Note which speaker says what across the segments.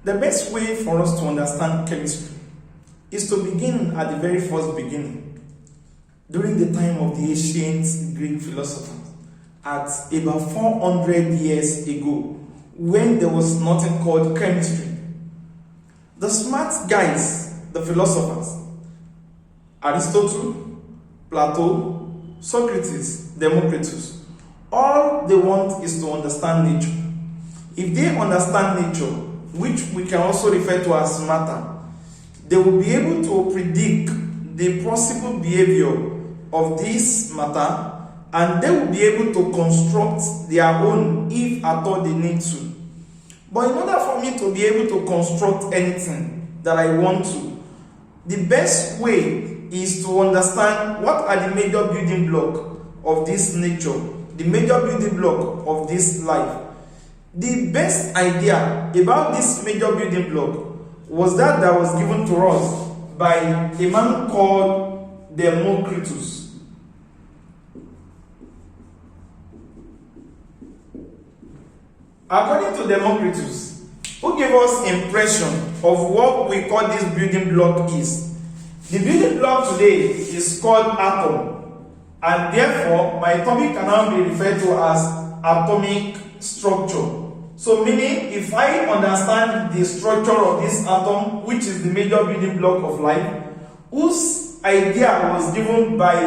Speaker 1: The best way for us to understand chemistry is to begin at the very first beginning, during the time of the ancient Greek philosophers, at about 400 years ago, when there was nothing called chemistry. The smart guys, the philosophers, Aristotle, Plato, Socrates, Democritus, all they want is to understand nature. If they understand nature, which we can also refer to as matter, they will be able to predict the possible behavior of this matter, and they will be able to construct their own if at all they need to. But in order for me to be able to construct anything that I want to, the best way is to understand what are the major building blocks of this nature, the major building block of this life. The best idea about this major building block was that was given to us by a man called Democritus. According to Democritus, who gave us impression of what we call this building block is. The building block today is called atom, and therefore my topic can now be referred to as atomic structure. So meaning, if I understand the structure of this atom, which is the major building block of life, whose idea was given by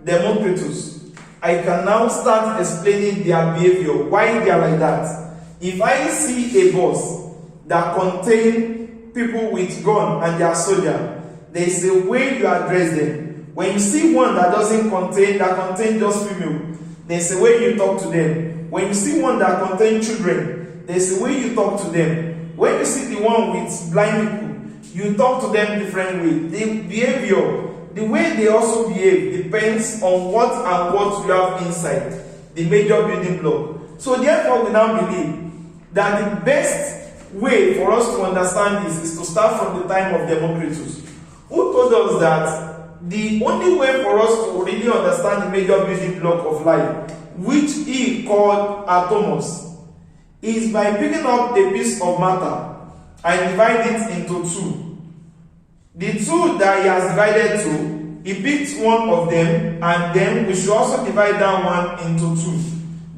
Speaker 1: Democritus, I can now start explaining their behavior, why they are like that. If I see a bus that contains people with gun and they are soldiers, there is a way you address them. When you see one that contains just female, there is a way you talk to them. When you see one that contains children, there is a way you talk to them. When you see the one with blind people, you talk to them different way. The behavior, the way they also behave, depends on what and what you have inside the major building block. So therefore, we now believe that the best way for us to understand this is to start from the time of Democritus, who told us that the only way for us to really understand the major building block of life, which he called atomos, is by picking up a piece of matter and divide it into two. The two that he has divided to, he picked one of them, and then we should also divide that one into two.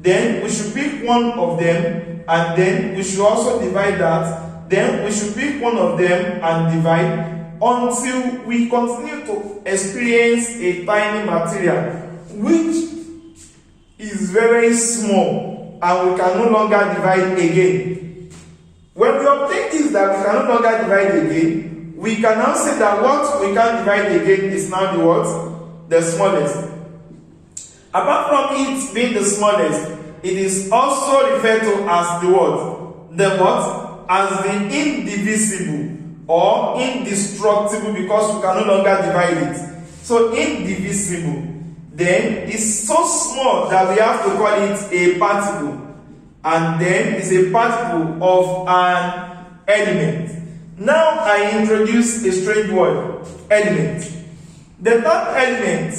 Speaker 1: Then we should pick one of them, and then we should also divide that. Then we should pick one of them and divide, until we continue to experience a tiny material which is very small and we can no longer divide again. When we obtain this, that we can no longer divide again, we can now say that what we can divide again is now the what? The smallest. Apart from it being the smallest, it is also referred to as the what? The what? As the indivisible or indestructible, because we can no longer divide it. So indivisible. Then it's so small that we have to call it a particle. And then it's a particle of an element. Now I introduce a strange word, element. The term element,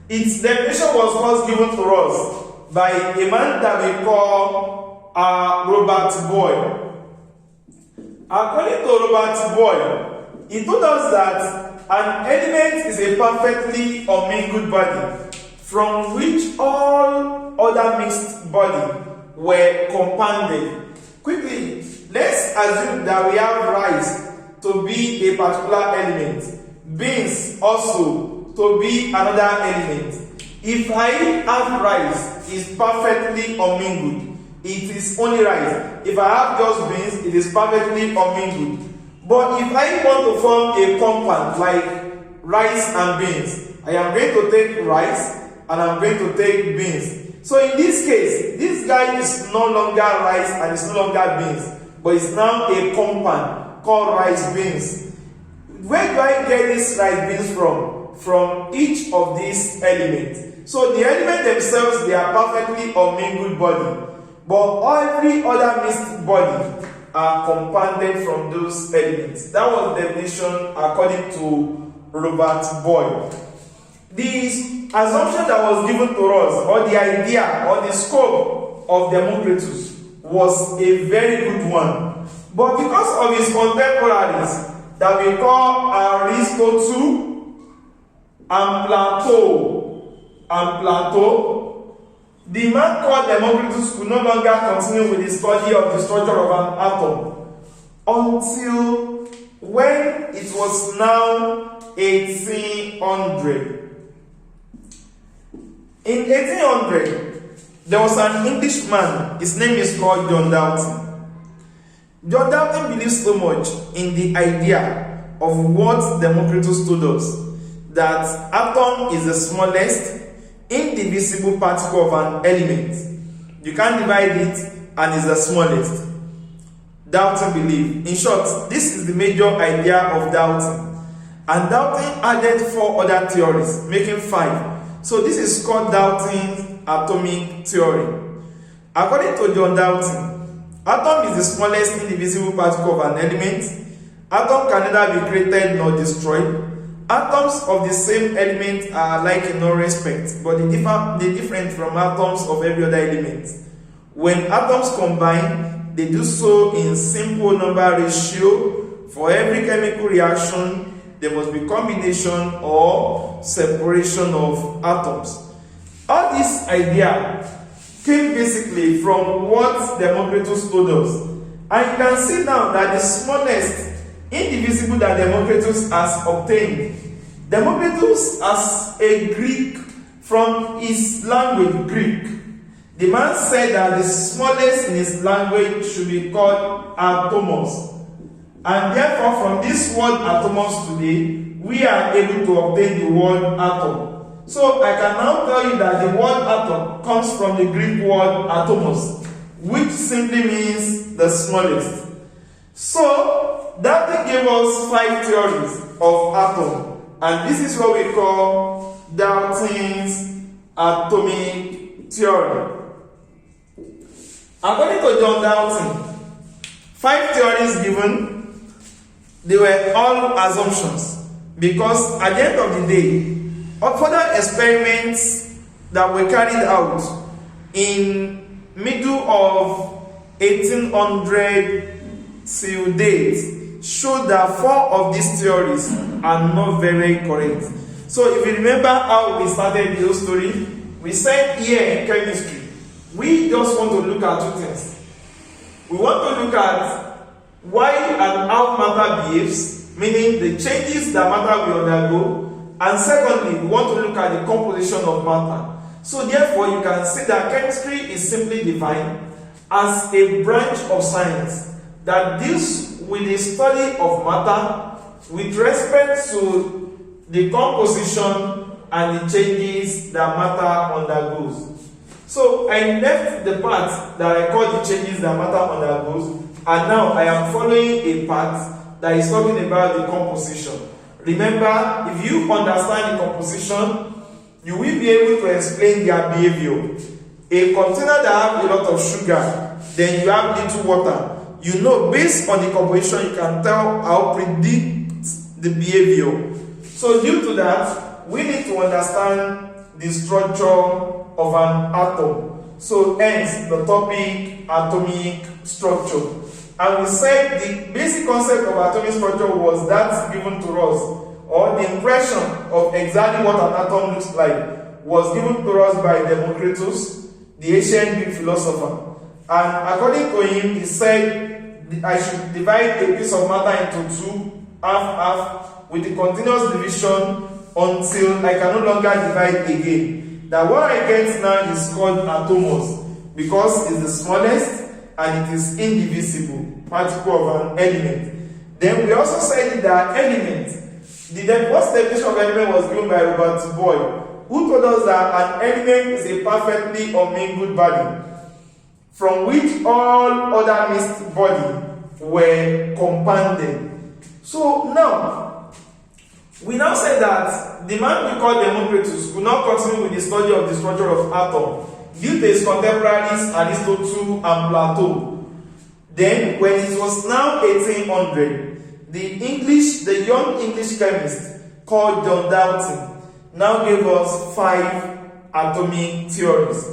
Speaker 1: its definition was first given to us by a man that we call Robert Boyle. According to Robert Boyle, he told us that an element is a perfectly unmingled body from which all other mixed bodies were compounded. Quickly, let's assume that we have rice to be a particular element, beans also to be another element. If I have rice, it's perfectly unmingled. It is only rice. If I have just beans, it is perfectly unmingled. But if I want to form a compound like rice and beans, I am going to take rice and I'm going to take beans. So in this case, this guy is no longer rice and it's no longer beans, but it's now a compound called rice beans. Where do I get this rice beans from? From each of these elements. So the elements themselves, they are perfectly unmingled body, but every other mixed body are compounded from those elements. That was the definition according to Robert Boyle. The assumption that was given to us, or the idea, or the scope of Democritus was a very good one. But because of his contemporaries that we call Aristotle and Plato, the man called Democritus could no longer continue with the study of the structure of an atom until when it was now 1800. In 1800, there was an Englishman, his name is called John Dalton. John Dalton believed so much in the idea of what Democritus told us, that atom is the smallest indivisible particle of an element. You can't divide it and it's the smallest. Dalton believed. In short, this is the major idea of Dalton. And Dalton added 4 other theories, making 5. So this is called Dalton's atomic theory. According to John Dalton, atom is the smallest indivisible particle of an element. Atom can neither be created nor destroyed. Atoms of the same element are alike in no respect, but they different from atoms of every other element. When atoms combine, they do so in simple number ratio. For every chemical reaction, there must be combination or separation of atoms. All this idea came basically from what Democritus told us. And you can see now that the smallest indivisible that Democritus has obtained. Democritus, as a Greek, from his language, Greek, the man said that the smallest in his language should be called atomos. And therefore, from this word atomos today, we are able to obtain the word atom. So I can now tell you that the word atom comes from the Greek word atomos, which simply means the smallest. So that gave us 5 theories of atom, and this is what we call Dalton's atomic theory. According to John Dalton, 5 theories given, they were all assumptions, because at the end of the day, further experiments that were carried out in middle of 1800 till date showed that 4 of these theories are not very correct. So if you remember how we started the whole story, we said here in chemistry, we just want to look at 2 things. We want to look at why and how matter behaves, meaning the changes that matter will undergo, and secondly, we want to look at the composition of matter. So therefore, you can see that chemistry is simply defined as a branch of science that deals with the study of matter with respect to the composition and the changes that matter undergoes. So I left the part that I call the changes that matter undergoes, and now I am following a part that is talking about the composition. Remember, if you understand the composition, you will be able to explain their behavior. A container that has a lot of sugar, then you have little water. You know, based on the composition, you can tell how predict the behavior. So due to that, we need to understand the structure of an atom. So hence the topic atomic structure. And we said the basic concept of atomic structure was that given to us, or the impression of exactly what an atom looks like was given to us by Democritus, the ancient Greek philosopher. And according to him, he said I should divide a piece of matter into 2, half, with the continuous division until I can no longer divide again. That what I get now is called atomos, because it's the smallest and it is indivisible particle of an element. Then we also said that element, the first definition of element was given by Rutherford, who told us that an element is a perfectly unmingled body from which all other mixed bodies were compounded. So now, we now say that the man we call Democritus could not continue with the study of the structure of atom due to his contemporaries Aristotle and Plato. Then, when it was now 1800, the young English chemist called John Dalton now gave us 5 atomic theories.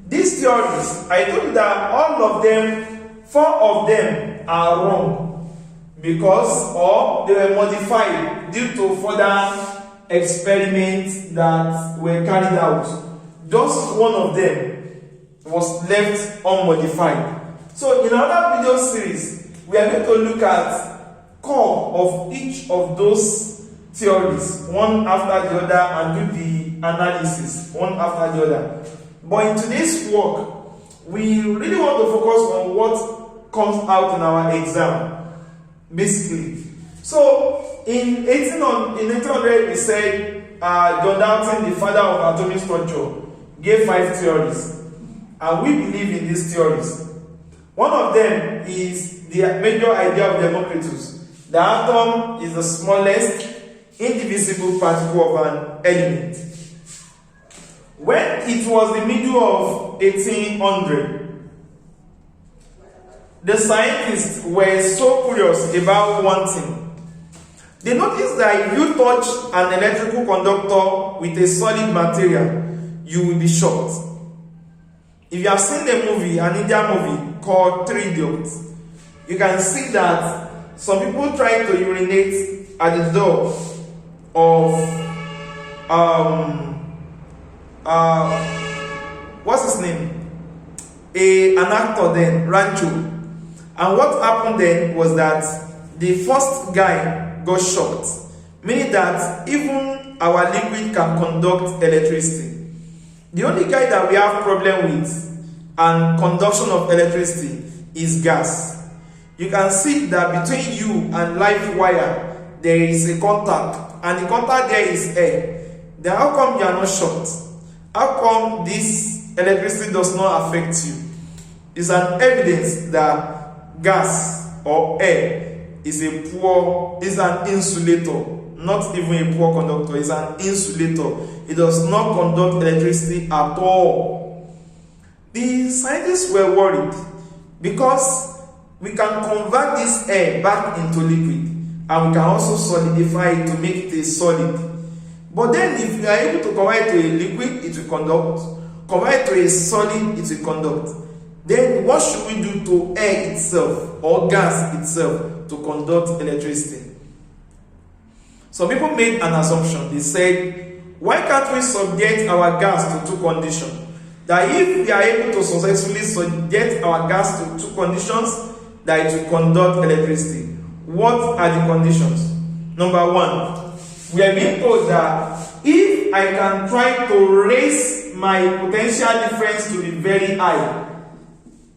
Speaker 1: These theories, I told you that all of them, 4 of them them are wrong because, or they were modified due to further experiments that were carried out. Just one of them was left unmodified. So in another video series, we are going to look at core of each of those theories, one after the other, and do the analysis one after the other. But in today's work, we really want to focus on what comes out in our exam, basically. So in 1800, we said John Dalton, the father of atomic structure, gave 5 theories, and we believe in these theories. One of them is the major idea of Democritus. The atom is the smallest indivisible particle of an element. When it was the middle of 1800, the scientists were so curious about one thing. They noticed that if you touch an electrical conductor with a solid material, you will be shocked. If you have seen the movie, an Indian movie called Three Idiots, you can see that some people try to urinate at the door of what's his name? An actor then, Rancho. And what happened then was that the first guy got shocked, meaning that even our liquid can conduct electricity. The only guy that we have problem with and conduction of electricity is gas. You can see that between you and live wire there is a contact, and the contact there is air. Then how come you are not shocked? How come this electricity does not affect you? It's an evidence that gas or air is an insulator, not even a poor conductor. It's an insulator. It does not conduct electricity at all. The scientists were worried because we can convert this air back into liquid, and we can also solidify it to make it a solid. But then if you are able to convert it to a liquid, it will conduct. Convert it to a solid, it will conduct. Then what should we do to air itself or gas itself to conduct electricity? Some people made an assumption. They said, why can't we subject our gas to 2 conditions? That if we are able to successfully subject our gas to 2 conditions, that it will conduct electricity. What are the conditions? Number 1, we are being told that if I can try to raise my potential difference to be very high,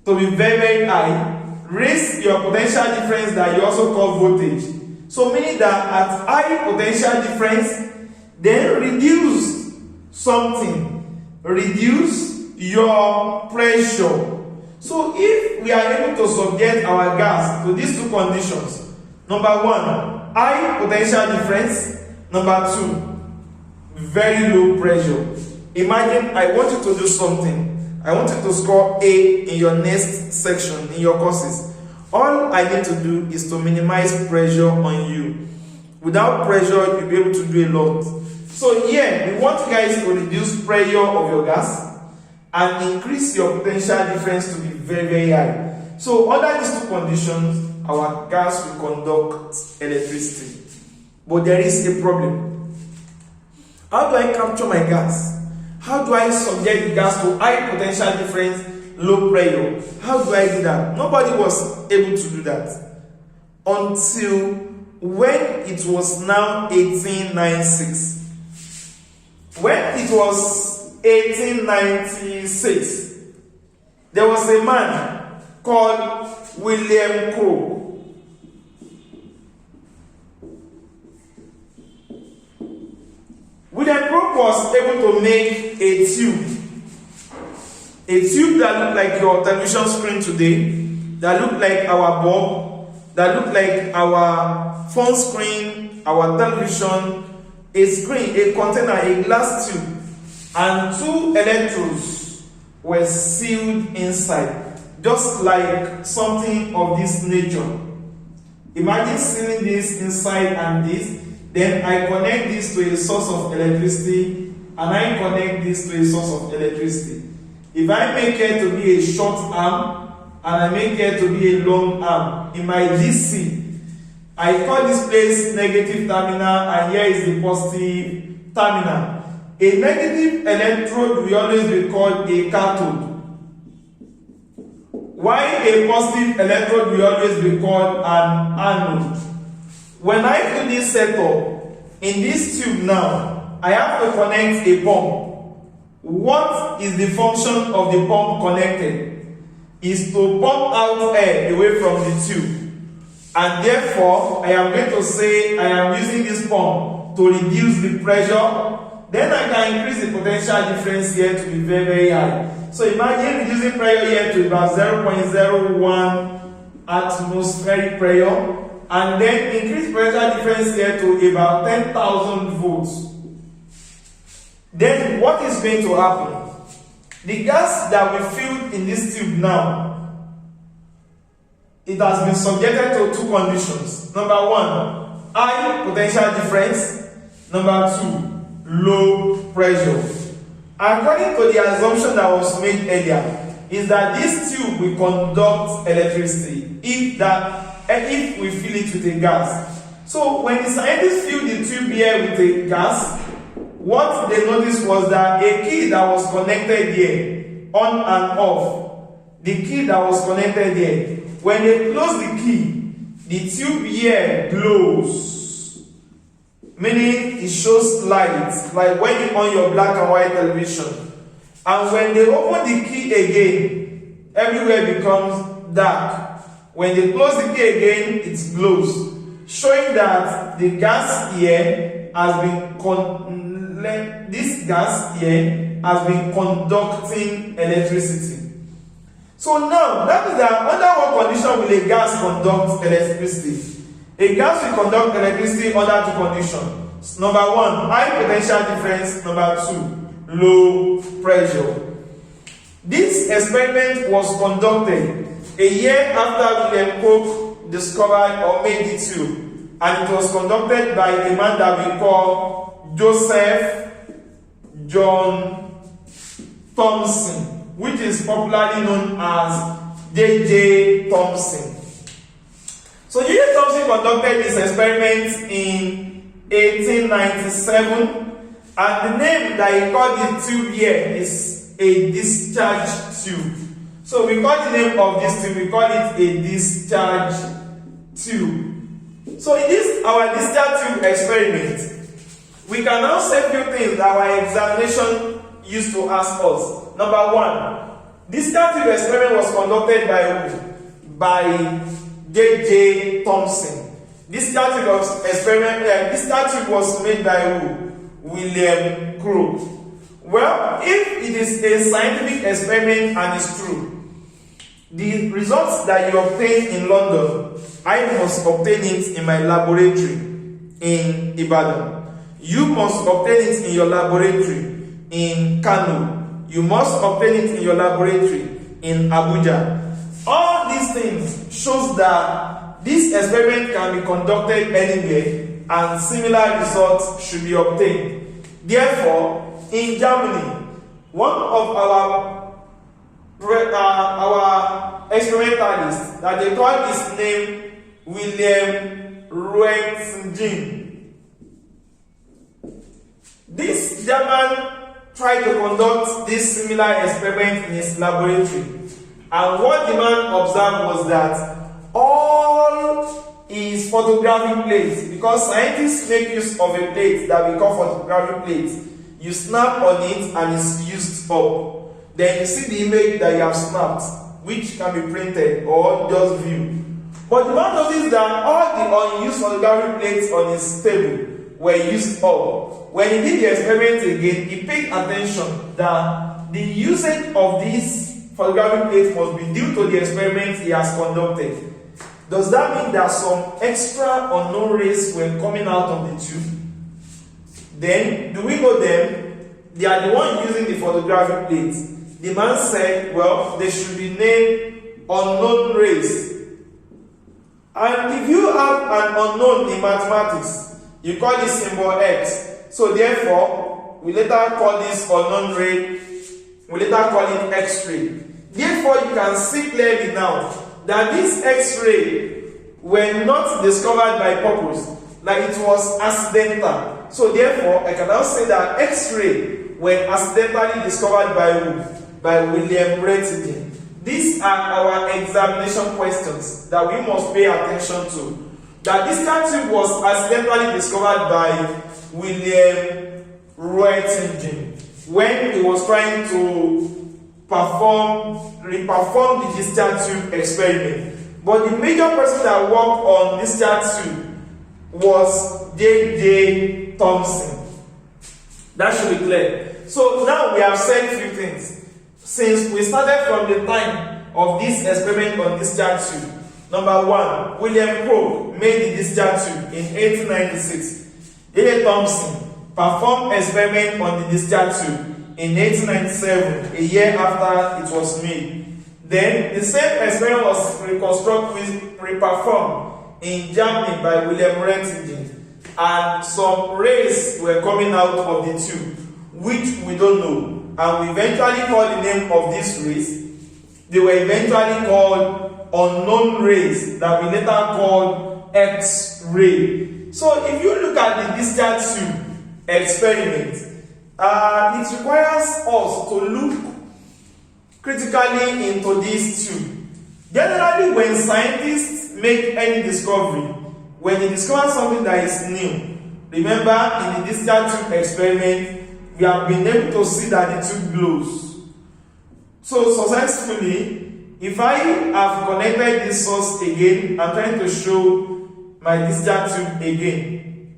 Speaker 1: very high, raise your potential difference that you also call voltage. So meaning that at high potential difference, then reduce something, reduce your pressure. So if we are able to subject our gas to these 2 conditions, number 1, high potential difference, number 2, very low pressure. Imagine I want you to do something. I want you to score A in your next section in your courses. All I need to do is to minimize pressure on you. Without pressure, you'll be able to do a lot. So here, we want you guys to reduce pressure of your gas and increase your potential difference to be very high. So under these 2 conditions, our gas will conduct electricity. But there is a problem. How do I capture my gas? How do I subject the gas to high potential difference, low pressure? How do I do that? Nobody was able to do that until when it was now 1896. When it was 1896, there was a man called William Crowe. William Crowe was able to make a tube that looked like your television screen today, that looked like our bulb, that looked like our phone screen, our television, a screen, a container, a glass tube, and 2 electrodes were sealed inside, just like something of this nature. Imagine sealing this inside and this. Then I connect this to a source of electricity, and I connect this to a source of electricity. If I make it to be a short arm, and I make here to be a long arm. In my DC, I call this place negative terminal, and here is the positive terminal. A negative electrode will always be called a cathode, while a positive electrode will always be called an anode. When I do this setup, in this tube now, I have to connect a pump. What is the function of the pump connected? Is to pump out air away from the tube. And therefore, I am going to say I am using this pump to reduce the pressure. Then I can increase the potential difference here to be very, very high. So imagine reducing pressure here to about 0.01 atmospheric pressure. And then increase pressure difference here to about 10,000 volts. Then what is going to happen? The gas that we filled in this tube now, it has been subjected to two conditions. Number one, high potential difference. Number two, low pressure. According to the assumption that was made earlier, is that this tube will conduct electricity if we fill it with a gas. So when the scientists filled the tube here with a gas, what they noticed was that a key that was connected here, on and off, the key that was connected here, when they close the key, the tube here glows, meaning it shows light, like when you on your black and white television. And when they open the key again, everywhere becomes dark. When they close the key again, it glows, showing that the gas here has been this gas here has been conducting electricity. So now, that is that under what condition will a gas conduct electricity? A gas will conduct electricity under two conditions. Number one, high potential difference. Number two, low pressure. This experiment was conducted a year after William Koch discovered or made the tube, and it was conducted by a man that we call Joseph John Thomson, which is popularly known as J.J. Thomson. So J.J. Thomson conducted this experiment in 1897, and the name that he called the tube here is a discharge tube. So we call the name of this tube, we call it a discharge tube. So in this our discharge tube experiment, we can now say a few things that our examination used to ask us. Number one, discharge tube experiment was conducted by who? By J.J. Thomson. Discharge tube experiment, discharge tube was made by who? William Koch. Well, if it is a scientific experiment and it's true, the results that you obtain in London, I must obtain it in my laboratory in Ibadan. You must obtain it in your laboratory in Kano. You must obtain it in your laboratory in Abuja. All these things shows that this experiment can be conducted anywhere and similar results should be obtained. Therefore, in Germany, one of our experimentalists, that they call his name William Röntgen. This German tried to conduct this similar experiment in his laboratory, and what the man observed was that all his photographic plates, because scientists make use of a plate that we call photographic plate, you snap on it and it's used up. Then you see the image that you have snapped, which can be printed or just viewed. But the man noticed that all the unused photographic plates on his table were used up. When he did the experiment again, he paid attention that the usage of these photographic plates must be due to the experiment he has conducted. Does that mean that some extra unknown rays were coming out of the tube? Then, do we know them? They are the one using the photographic plates. The man said, well, they should be named unknown rays. And if you have an unknown in mathematics, you call this symbol X. So therefore, we later call this unknown ray, we later call it X-ray. Therefore, you can see clearly now that this X-ray were not discovered by purpose, like it was accidental. So therefore, I can now say that X-ray were accidentally discovered by who? By William Rutherford. These are our examination questions that we must pay attention to. That this tube was accidentally discovered by William Rutherford when he was trying to reperform the discharge tube experiment. But the major person that worked on discharge tube was J.J. Thomson. That should be clear. So now we have said a few things. Since we started from the time of this experiment on discharge tube, number one, William Crowe made the discharge tube in 1896. J.J. Thomson performed experiment on the discharge tube in 1897, a year after it was made. Then the same experiment was reperformed in Germany by William Rutherford, and some rays were coming out of the tube, which we don't know. And we eventually called the name of these rays. They were eventually called unknown rays that we later called X-ray. So if you look at the discharge tube experiment, it requires us to look critically into this tube. Generally, when scientists make any discovery, when they discover something that is new, remember in the discharge tube experiment, we have been able to see that the tube glows. So successfully, if I have connected this source again, I'm trying to show my discharge tube again.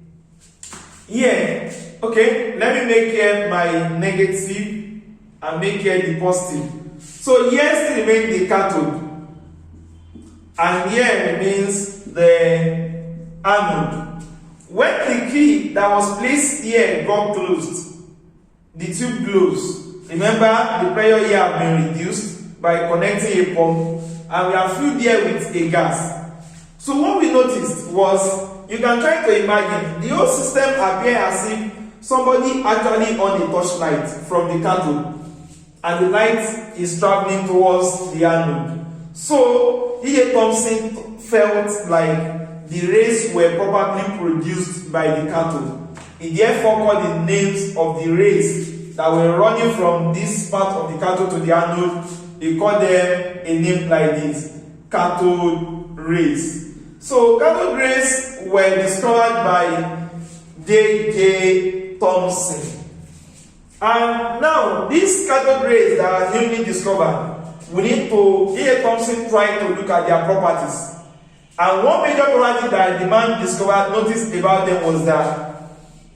Speaker 1: Here, okay, let me make here my negative and make here the positive. So here still remains the cathode, and here remains the anode. When the key that was placed here got closed, the tube glows. Remember, the pressure here has been reduced by connecting a pump, and we are filled here with a gas. So what we noticed was, you can try to imagine, the whole system appears as if somebody actually on a torchlight from the cathode, and the light is traveling towards the anode. So J.J. Thomson felt like the rays were probably produced by the cathode. He therefore called the names of the rays that were running from this part of the cathode to the anode. He called them a name like this: cathode rays. So cathode rays were discovered by J.J. Thomson. And now, these cathode rays that are newly discovered, we need to, J.J. Thomson tried to look at their properties. And one major property that the man discovered, noticed about them was that,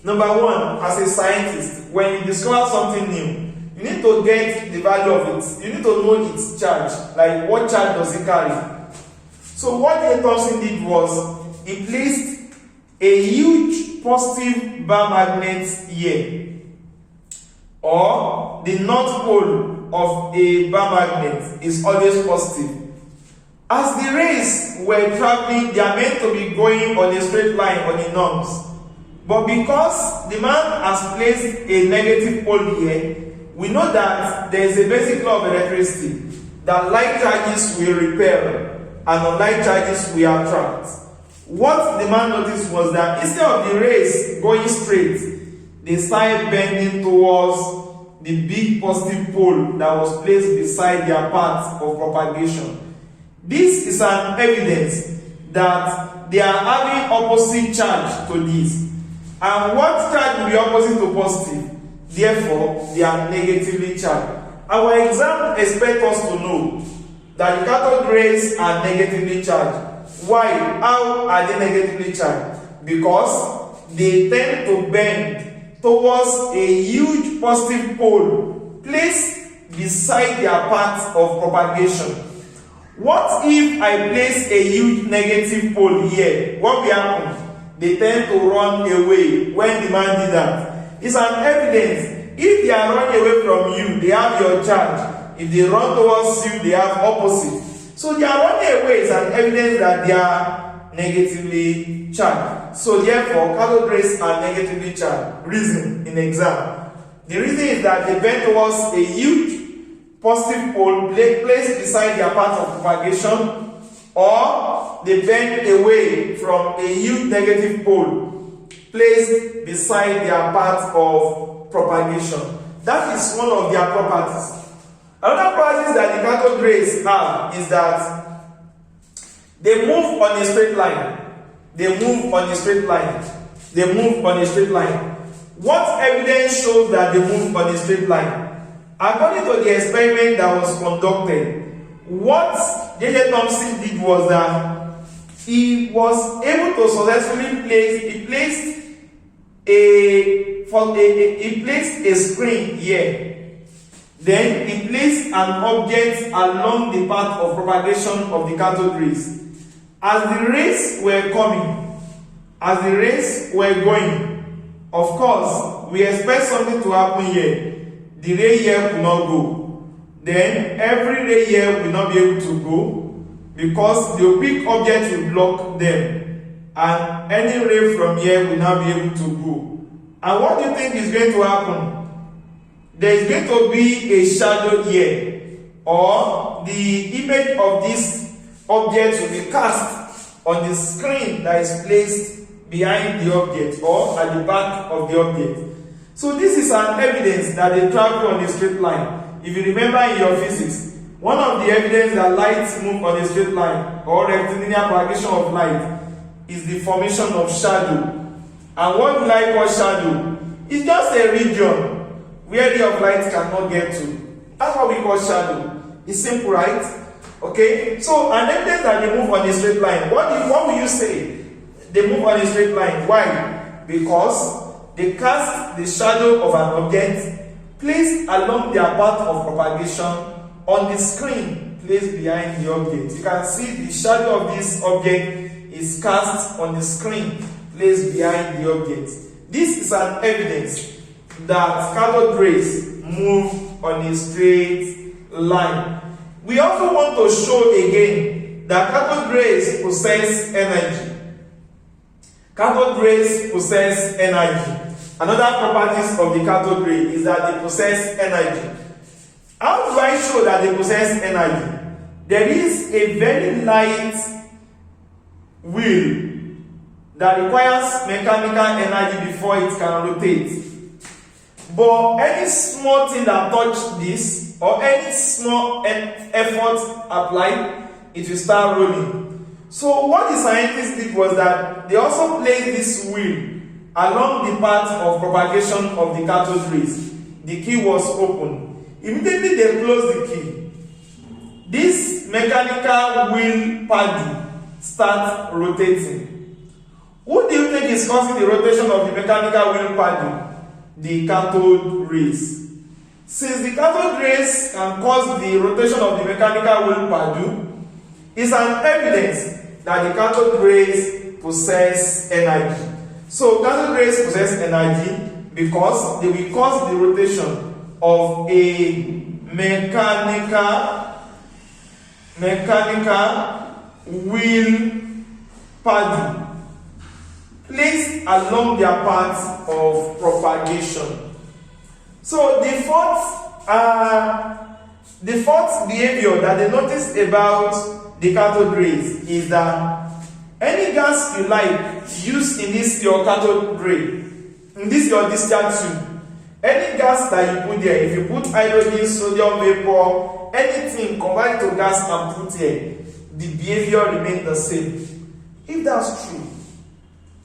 Speaker 1: number one, as a scientist, when you discover something new, you need to get the value of it. You need to know its charge, like what charge does it carry. So what J.J. Thomson did was, he placed a huge positive bar magnet here, or the north pole of a bar magnet is always positive. As the rays were traveling, they are meant to be going on a straight line on the norms. But because the man has placed a negative pole here, we know that there is a basic law of electricity, that like charges will repel and unlike charges will attract. What the man noticed was that instead of the rays going straight, they started bending towards the big positive pole that was placed beside their path of propagation. This is an evidence that they are having opposite charge to this. And what charge will be opposite to positive? Therefore, they are negatively charged. Our exam expects us to know that the cathode rays are negatively charged. Why? How are they negatively charged? Because they tend to bend towards a huge positive pole placed beside their path of propagation. What if I place a huge negative pole here? What will happen? They tend to run away when the man did that. It's an evidence. If they are running away from you, they have your charge. If they run towards you, they have opposite. So they are running away. It's an evidence that they are negatively charged. So therefore, cathode rays are negatively charged. Reason in exam. The reason is that they bend towards a huge positive pole placed beside their path of propagation, or they bend away from a yield negative pole placed beside their path of propagation. That is one of their properties. Another properties that the cathode rays have is that they move on a straight line. They move on a straight line. They move on a straight line. What evidence shows that they move on a straight line? According to the experiment that was conducted, what J.J. Thomson did was that he was able to successfully place a screen here. Then he placed an object along the path of propagation of the cathode rays. As the rays were coming, as the rays were going, of course, we expect something to happen here. The ray here will not go. Then every ray here will not be able to go because the opaque object will block them. And any ray from here will not be able to go. And what do you think is going to happen? There is going to be a shadow here, or the image of this object will be cast on the screen that is placed behind the object or at the back of the object. So this is an evidence that they travel on a straight line. If you remember in your physics, one of the evidence that light move on a straight line or rectilinear propagation of light is the formation of shadow. And what do I call shadow? It's just a region where the of light cannot get to. That's what we call shadow. It's simple, right? Okay, so an evidence that they move on a straight line. What will you say? They move on a straight line. Why? Because they cast the shadow of an object placed along their path of propagation on the screen placed behind the object. You can see the shadow of this object is cast on the screen placed behind the object. This is an evidence that cathode rays move on a straight line. We also want to show again that cathode rays possess energy. Cathode rays possess energy. Another properties of the cathode ray is that they possess energy. How do I show that they possess energy? There is a very light wheel that requires mechanical energy before it can rotate. But any small thing that touches this, or any small effort applied, it will start rolling. So what the scientists did was that they also placed this wheel along the path of propagation of the cathode rays. The key was open. Immediately they closed the key. This mechanical wheel paddle starts rotating. Who do you think is causing the rotation of the mechanical wheel paddle? The cathode rays. Since the cathode rays can cause the rotation of the mechanical wheel paddle, it's an evidence that the cathode rays possess energy. So cathode rays possess energy because they will cause the rotation of a mechanical wheel paddle placed along their path of propagation. So the fourth behavior that they noticed about the cathode rays is that any gas you like use in this your cathode ray, in this your discharge tube, any gas that you put there, if you put hydrogen, sodium vapor, anything combined to gas and put here, the behavior remains the same. If that's true,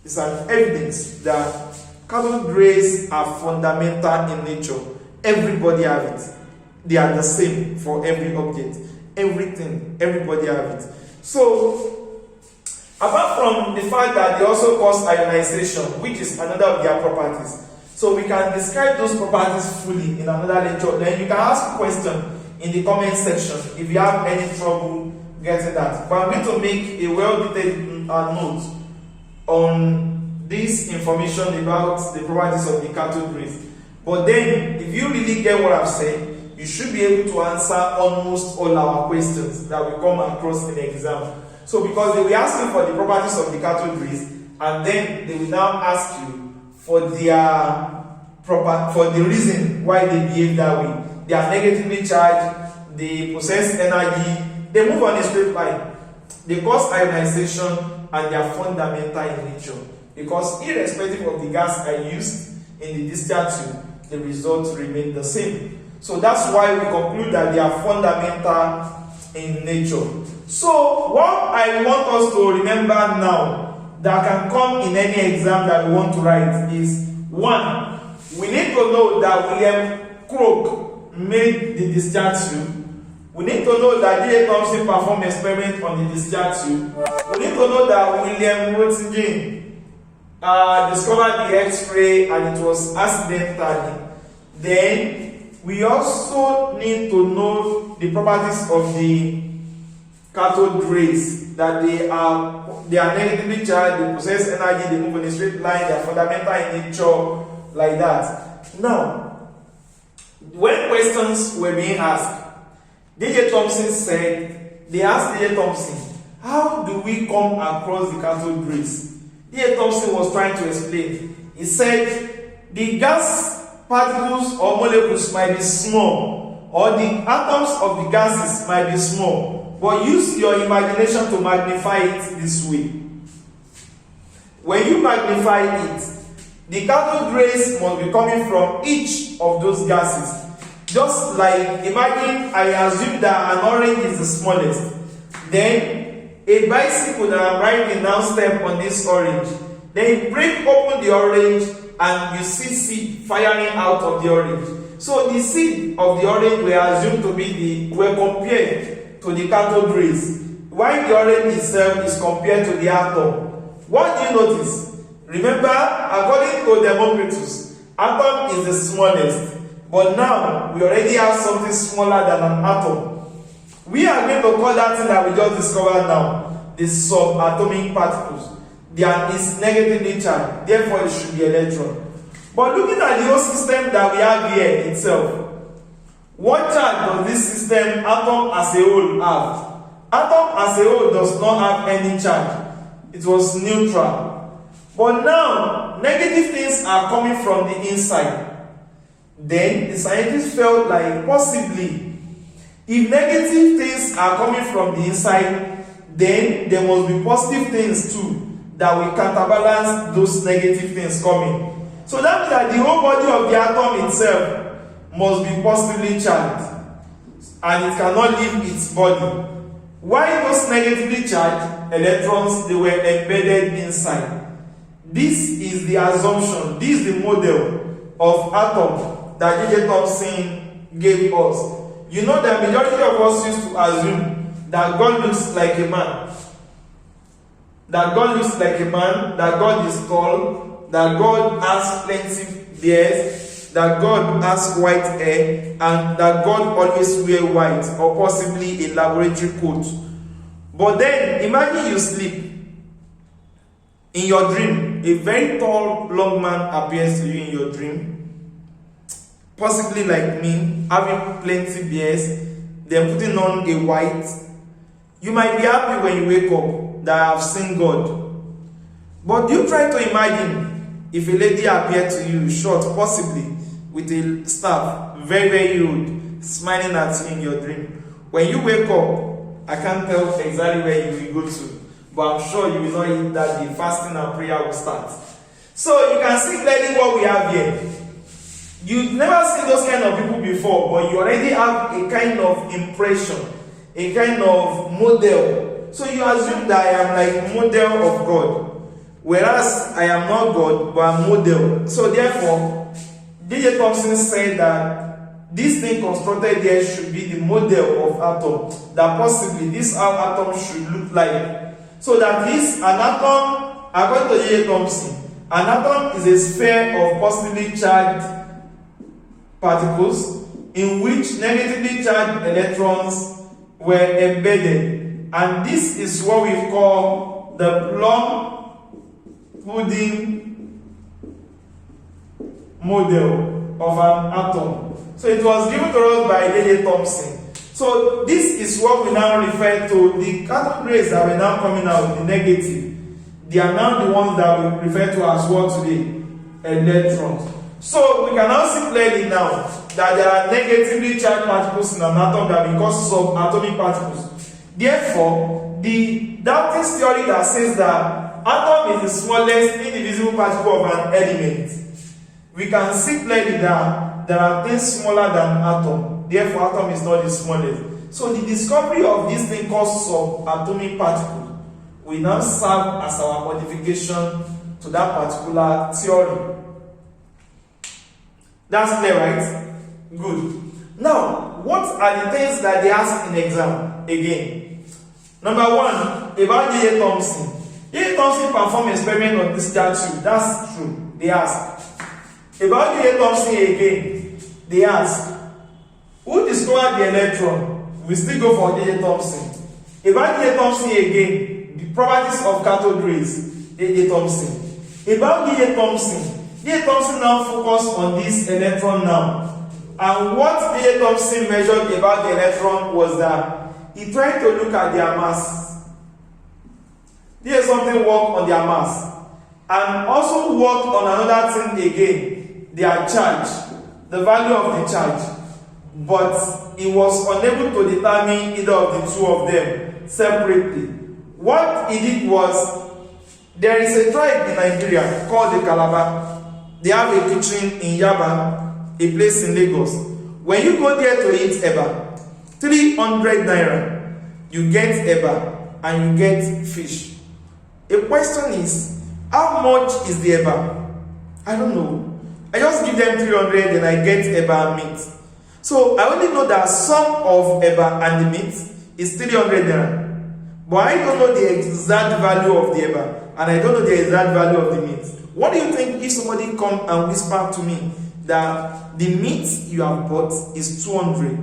Speaker 1: it's an evidence that cathode rays are fundamental in nature. Everybody have it. They are the same for every object. Everything, everybody have it. So, apart from the fact that they also cause ionization, which is another of their properties, so we can describe those properties fully in another lecture. Then you can ask a question in the comment section if you have any trouble getting that. But I'm going to make a well-detailed note on this information about the properties of the cathode rays. But then, if you really get what I've said, you should be able to answer almost all our questions that will come across in the exam. So, because they will ask you for the properties of the cathode rays, and then they will now ask you for the reason why they behave that way. They are negatively charged, they possess energy, they move on a straight line. They cause ionization and they are fundamental in nature. Because irrespective of the gas I used in the discharge tube, the results remain the same. So that's why we conclude that they are fundamental in nature. So what I want us to remember now that can come in any exam that we want to write is, 1, we need to know that William Crook made the discharge tube. We need to know that J. Thomson performed experiment on the discharge tube. We need to know that William Rutherford discovered the X-ray and it was accidentally. Then we also need to know the properties of the cathode rays, that they are negatively charged, they possess energy, they move in a straight line, they are fundamental in nature, like that. Now, when questions were being asked, D.J. Thomson said, they asked D.J. Thomson, how do we come across the cathode rays? D.J. Thomson was trying to explain. He said, the gas particles or molecules might be small, or the atoms of the gases might be small, but use your imagination to magnify it this way. When you magnify it, the cathode rays must be coming from each of those gases. Just like, imagine I assume that an orange is the smallest. Then a bicycle that I'm riding now step on this orange. Then you break open the orange and you see seed firing out of the orange. So the seed of the orange were assumed to be were compared to the cathode rays, while the orange itself is compared to the atom. What do you notice? Remember, according to Democritus, atom is the smallest. But now, we already have something smaller than an atom. We are going to call that thing that we just discovered now the subatomic particles. They are negatively charged, therefore it should be electron. But looking at the whole system that we have here itself, what charge does this system, atom as a whole, have? Atom as a whole does not have any charge. It was neutral. But now, negative things are coming from the inside. Then the scientists felt like possibly, if negative things are coming from the inside, then there must be positive things too that will counterbalance those negative things coming. So that means that the whole body of the atom itself must be positively charged and it cannot leave its body. Why those negatively charged electrons, they were embedded inside. This is the assumption, this is the model of atom that D.J. Thomson gave us. You know that majority of us used to assume that God looks like a man. That God looks like a man, that God is tall, that God has plenty beards, that God has white hair, and that God always wear white, or possibly a laboratory coat. But then, imagine you sleep. In your dream, a very tall, long man appears to you in your dream. Possibly like me, having plenty beards, then putting on a white. You might be happy when you wake up that I have seen God. But do you try to imagine if a lady appeared to you, short, possibly, with a staff, very, very rude, smiling at you in your dream? When you wake up, I can't tell exactly where you will go to, but I'm sure you will not eat that day. Fasting and prayer will start. So you can see clearly what we have here. You've never seen those kind of people before, but you already have a kind of impression, a kind of model. So you assume that I am like model of God, whereas I am not God, but I'm model. So therefore, D.J. Thomson said that this thing constructed there should be the model of atom, that possibly this how atom should look like. So that this, an atom, according to D.J. Thomson, an atom is a sphere of positively charged particles in which negatively charged electrons were embedded, and this is what we call the Plum pudding model of an atom. So it was given to us by D.J. Thomson. So this is what we now refer to the cathode rays that were now coming out, the negative. They are now the ones that we refer to as what today? Electrons. So we can now see clearly now that there are negatively charged particles in an atom that will cause subatomic particles. Therefore, the Dalton's theory that says that atom is the smallest indivisible particle of an element, we can see clearly that there are things smaller than atom. Therefore, atom is not the smallest. So the discovery of this thing called subatomic particle will now serve as our modification to that particular theory. That's clear, right? Good. Now, what are the things that they ask in exam again? Number one, about J.J. Thomson. J.J. Thomson performed experiment on discharge tube. That's true. They ask. About J.J. Thomson again, they ask, who discovered the electron? We still go for J.J. Thomson. About J.J. Thomson again, the properties of cathode rays, J.J. Thomson. About J.J. Thomson, J.J. Thomson now focused on this electron now. And what J.J. Thomson measured about the electron was that he tried to look at their mass. There is something work on their mass. And also worked on another thing again, their charge, the value of the charge. But he was unable to determine either of the two of them separately. What he did was, there is a tribe in Nigeria called the Calabar. They have a kitchen in Yaba, a place in Lagos. When you go there to eat eba, 300 naira, you get eba and you get fish. A question is, how much is the eba? I don't know. I just give them 300 and I get eba and meat. So I only know that sum of eba and the meat is 300 naira. But I don't know the exact value of the eba and I don't know the exact value of the meat. What do you think if somebody come and whisper to me that the meat you have bought is 200?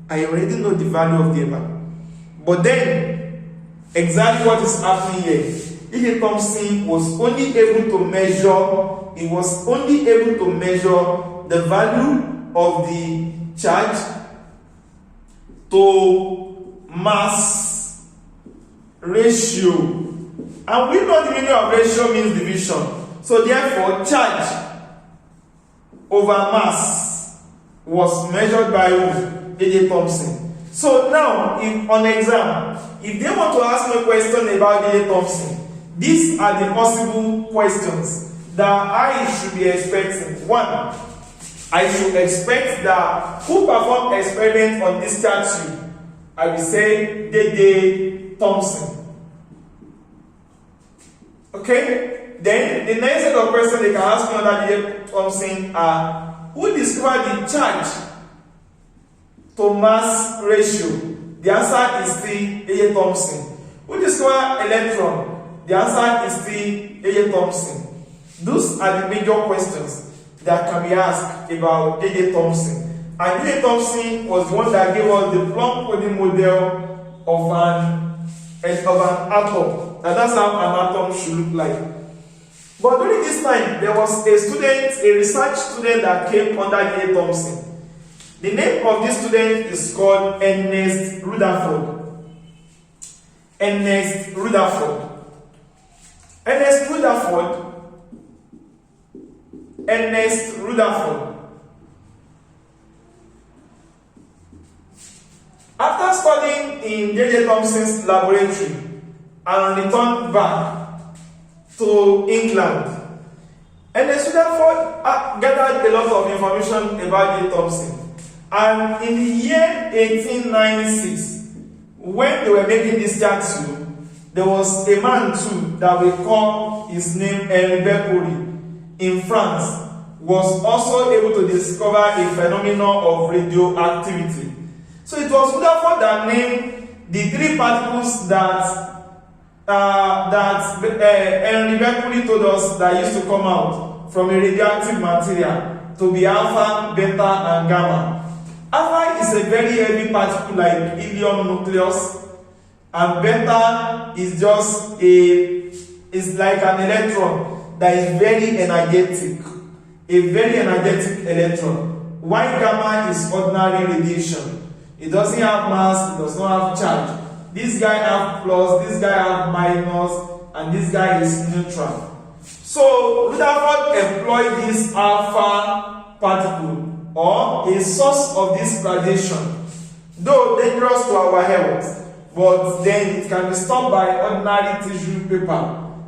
Speaker 1: I already know the value of the eba. But then, exactly what is happening here, J.J. Thomson was only able to measure, the value of the charge to mass ratio. And we know the meaning of ratio means division. So therefore, charge over mass was measured by who? J.J. Thomson. So now, if on exam, if they want to ask me a question about J.J. Thomson, these are the possible questions that I should be expecting. One, I should expect that who performed experiment on this statue? I will say J.J. Thomson. Okay? Then the next set of questions they can ask me under J.J. Thomson are, who discovered the charge to mass ratio? The answer is still J.J. Thomson. Who discovered electron? The answer is still J.J. Thomson. Those are the major questions that can be asked about J.J. Thomson. And J.J. Thomson was the one that gave us the Plum coding model of an atom. And that's how an atom should look like. But during this time, there was a research student that came under J.J. Thomson. The name of this student is called Ernest Rutherford. Ernest Rutherford. Ernest Rutherford. After studying in J.J. Thomson's laboratory and returned back to England, Ernest Rutherford gathered a lot of information about J.J. Thomson. And in the year 1896, when they were making this statue, there was a man too that we call his name Rutherford in France, was also able to discover a phenomenon of radioactivity. So it was Rutherford that named the three particles that Rutherford told us that used to come out from a radioactive material to be alpha, beta, and gamma. Alpha is a very heavy particle like helium nucleus, and beta is just like an electron that is very energetic, a very energetic electron. While gamma is ordinary radiation. It doesn't have mass, it does not have charge. This guy have plus, this guy have minus, and this guy is neutron. So Rutherford employed this alpha particle or a source of this radiation, though dangerous to our health, but then it can be stopped by ordinary tissue paper,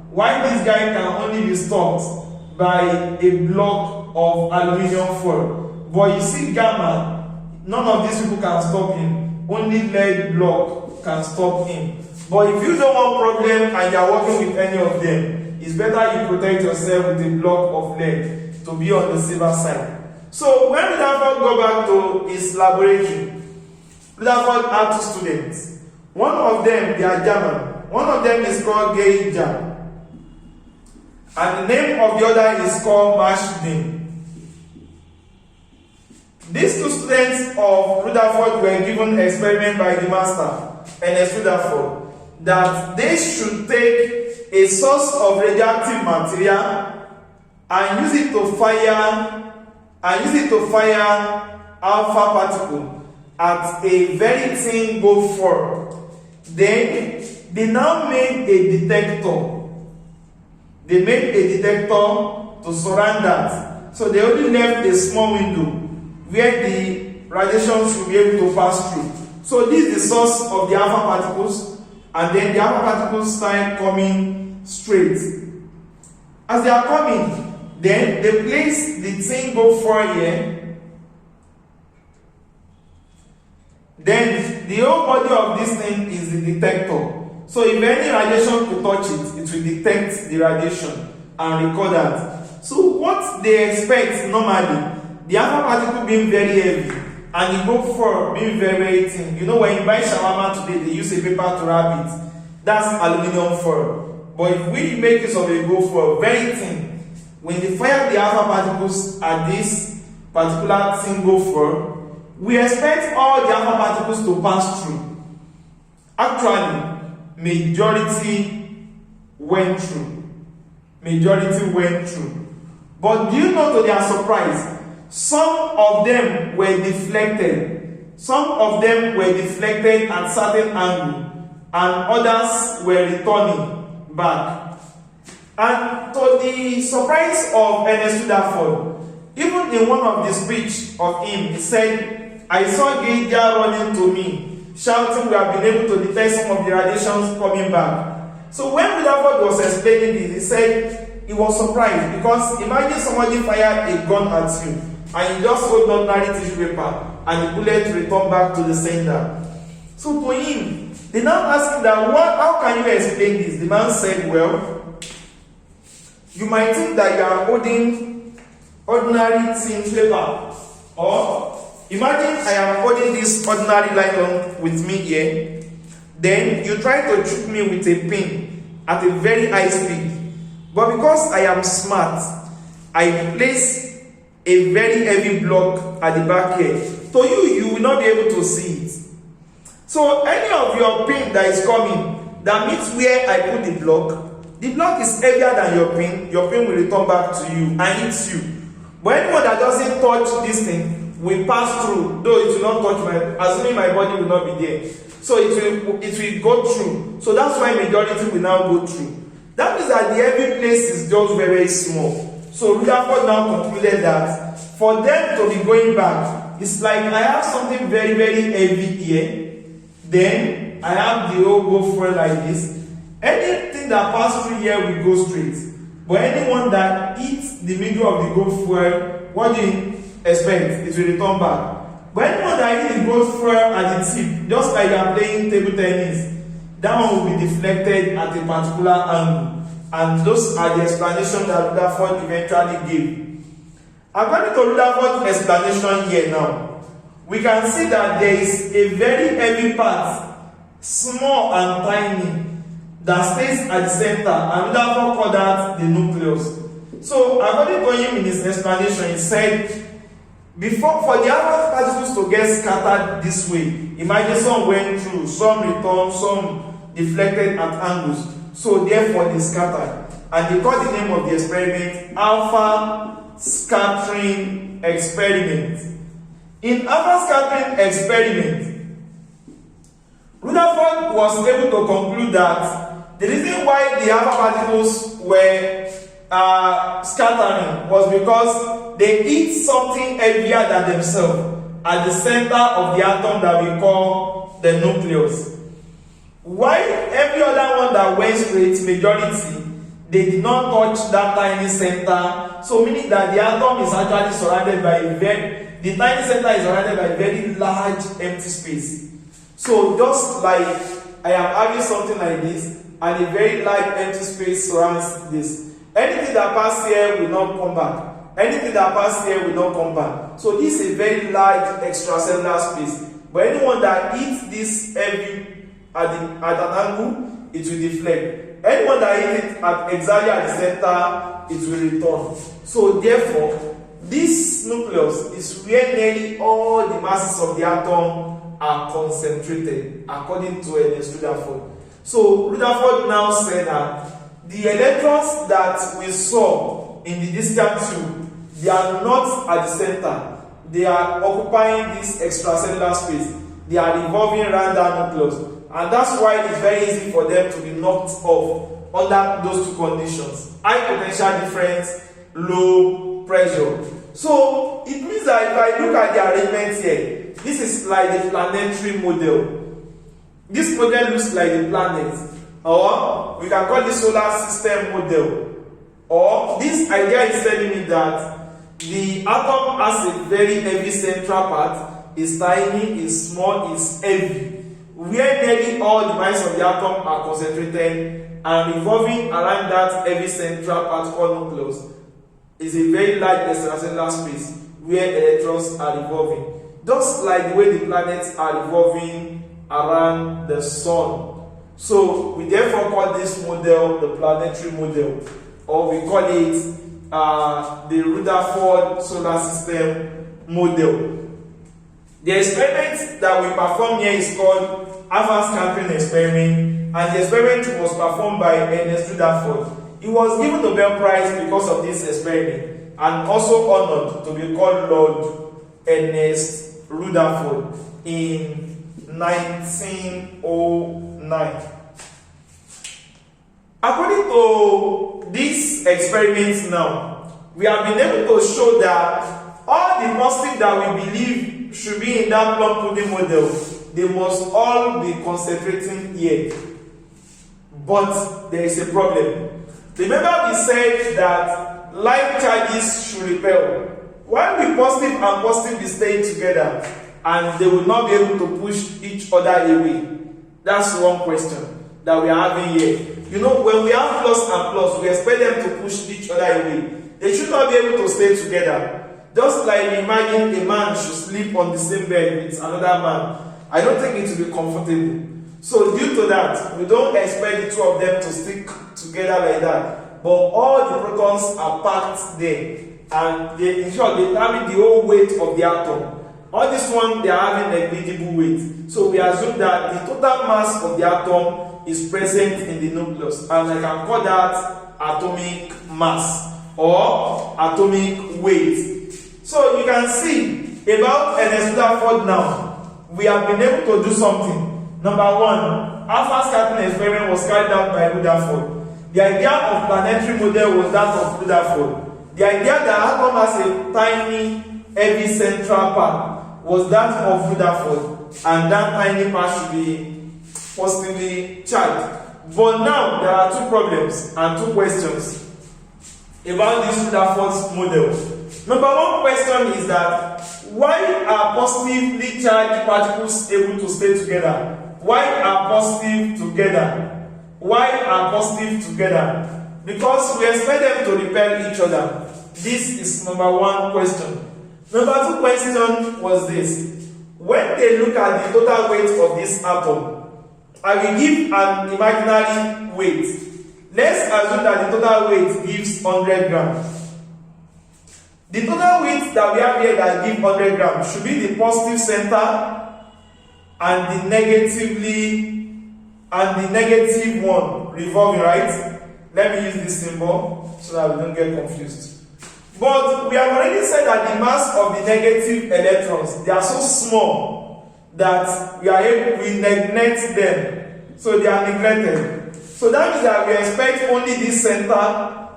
Speaker 1: while this guy can only be stopped by a block of aluminium foil. But you see gamma, none of these people can stop him, only lead block can stop him. But if you don't want problem and you are working with any of them, it's better you protect yourself with a block of lead to be on the safer side. So when Rutherford go back to his laboratory, Rutherford had 2 students. One of them, they are German. One of them is called Discharge, and the name of the other is called Marshden. These 2 students of Rutherford were given an experiment by the master, Ernest Rutherford, that they should take a source of radioactive material and use it to fire alpha particle at a very thin gold foil. Then they now made a detector. They made a detector to surround that. So they only left a small window where the radiation should be able to pass through. So this is the source of the alpha particles, and then the alpha particles start coming straight. As they are coming, then they place the thin gold foil here. Then the whole body of this thing is the detector. So if any radiation could touch it, it will detect the radiation and record that. So what they expect normally, the alpha particle being very heavy and the gold foil being very, very thin. You know, when you buy shawarma today, they use a paper to wrap it. That's aluminium foil. But if we make use of a gold foil, very thin, when they fire the alpha particles at this particular thin gold foil, we expect all the alpha particles to pass through. Actually, majority went through. But do you know, to their surprise, some of them were deflected. Some of them were deflected at certain angle, and others were returning back. And to the surprise of Ernest Rutherford, even in one of the speech of him, he said, "I saw Georgia running to me, shouting, 'We have been able to detect some of the radiations coming back.'" So when Rutherford was explaining this, he said he was surprised, because imagine somebody fired a gun at you and you just hold ordinary tissue paper and the bullet return back to the sender. So to him, they now asked him that, how can you explain this? The man said, "Well, you might think that you are holding ordinary thin paper, or imagine I am holding this ordinary nylon with me here. Then you try to shoot me with a pin at a very high speed. But because I am smart, I place a very heavy block at the back here. To you, you will not be able to see it. So any of your pin that is coming, that means where I put the block is heavier than your pin will return back to you and hit you. But anyone that doesn't touch this thing will pass through, though it will not touch assuming my body will not be there. So it will go through. So that's why majority will now go through. That means that the heavy place is just very, very small. So Rutherford now concluded that for them to be going back, it's like I have something very, very heavy here. Then I have the whole gold foil like this. Anything that passes through here will go straight. But anyone that hits the middle of the gold foil, what do you expect? It will return back. But anyone that hits the gold foil at the tip, just like you are playing table tennis, that one will be deflected at a particular angle. And those are the explanations that Rutherford eventually gave. According to Rutherford's explanation here now, we can see that there is a very heavy part, small and tiny, that stays at the center, and Rutherford called that the nucleus. So according to him in his explanation, he said, for the alpha particles to get scattered this way, imagine some went through, some returned, some deflected at angles. So therefore they scattered. And they called the name of the experiment alpha scattering experiment. In alpha scattering experiment, Rutherford was able to conclude that the reason why the alpha particles were scattering was because they hit something heavier than themselves at the center of the atom that we call the nucleus. While every other one that went straight, majority, they did not touch that tiny center. So meaning that the atom is actually surrounded by the tiny center is surrounded by a very large empty space. So just like I am having something like this, and a very large empty space surrounds this. Anything that passes here will not come back. Anything that passes here will not come back. So this is a very large extracellular space. But anyone that hits this heavy at an angle, it will deflect. Anyone that hits it exactly at the center, it will return. So therefore, this nucleus is where nearly all the masses of the atom are concentrated, according to Ernest Rutherford. So Rutherford now said that the electrons that we saw in the discharge tube, they are not at the center. They are occupying this extracellular space. They are revolving around that nucleus. And that's why it's very easy for them to be knocked off under those two conditions. High potential difference, low pressure. So it means that if I look at the arrangement here, this is like the planetary model. This model looks like the planet, or we can call this solar system model. Or this idea is telling me that the atom has a very heavy central part, is tiny, is small, is heavy. Where nearly all the masses of the atom are concentrated, and revolving around that heavy central part called nucleus is a very large extracellular space where electrons are revolving. Just like the way the planets are revolving around the sun. So we therefore call this model the planetary model, or we call it the Rutherford solar system model. The experiment that we perform here is called alpha scattering experiment, and the experiment was performed by Ernest Rutherford. He was given the Nobel Prize because of this experiment, and also honored to be called Lord Ernest Rutherford in 1909. According to these experiments now, we have been able to show that all the positives that we believe should be in that Plum pudding model, they must all be concentrating here. But there is a problem. Remember we said that like charges should repel. Why will positive and positive be staying together and they will not be able to push each other away? That's one question that we are having here. You know, when we have plus and plus, we expect them to push each other away. They should not be able to stay together. Just like imagine a man should sleep on the same bed with another man. I don't think it will be comfortable. So due to that, we don't expect the two of them to stick together like that. But all the protons are packed there, and they, in short, they carry the whole weight of the atom. All this one, they are having negligible weight. So we assume that the total mass of the atom is present in the nucleus, and I can call that atomic mass or atomic weight. So you can see about Ernest Rutherford now, we have been able to do something. Number one, alpha scattering experiment was carried out by Rutherford. The idea of planetary model was that of Rutherford. The idea that atom has a tiny, heavy central part was that of Rutherford, and that tiny part should be positively charged. But now there are two problems and two questions about this Rutherford's model. Number one question is that why are positively charged particles able to stay together? Why are positive together? Why are positive together? Because we expect them to repel each other. This is number one question. Number two question was this. When they look at the total weight of this atom, I will give an imaginary weight. Let's assume that the total weight gives 100 grams. The total weight that we have here that gives 100 grams should be the positive center and the negative one revolving, right? Let me use this symbol so that we don't get confused. But we have already said that the mass of the negative electrons, they are so small that we neglect them. So they are neglected. So that means that we expect only this center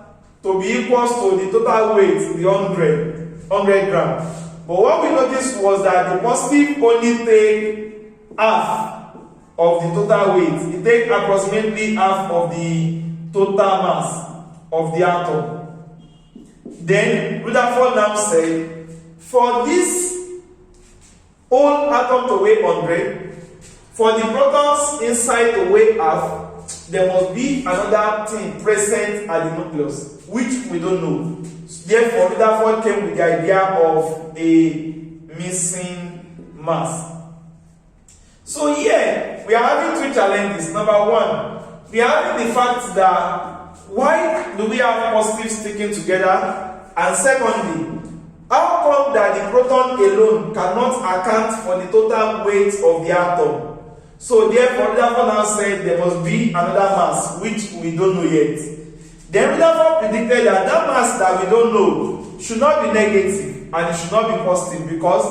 Speaker 1: to be equals to the total weight, the 100 gram. But what we noticed was that the positive only take half of the total weight. It takes approximately half of the total mass of the atom. Then Rutherford now said, for this whole atom to weigh 100, for the protons inside to weigh half, there must be another thing present at the nucleus, which we don't know. Therefore, Rutherford came with the idea of a missing mass. So here, we are having two challenges. Number one, we are having the fact that why do we have positives sticking together? And secondly, how come that the proton alone cannot account for the total weight of the atom? So therefore, Rutherford now said there must be another mass, which we don't know yet. Then Rutherford predicted that that mass that we don't know should not be negative and it should not be positive, because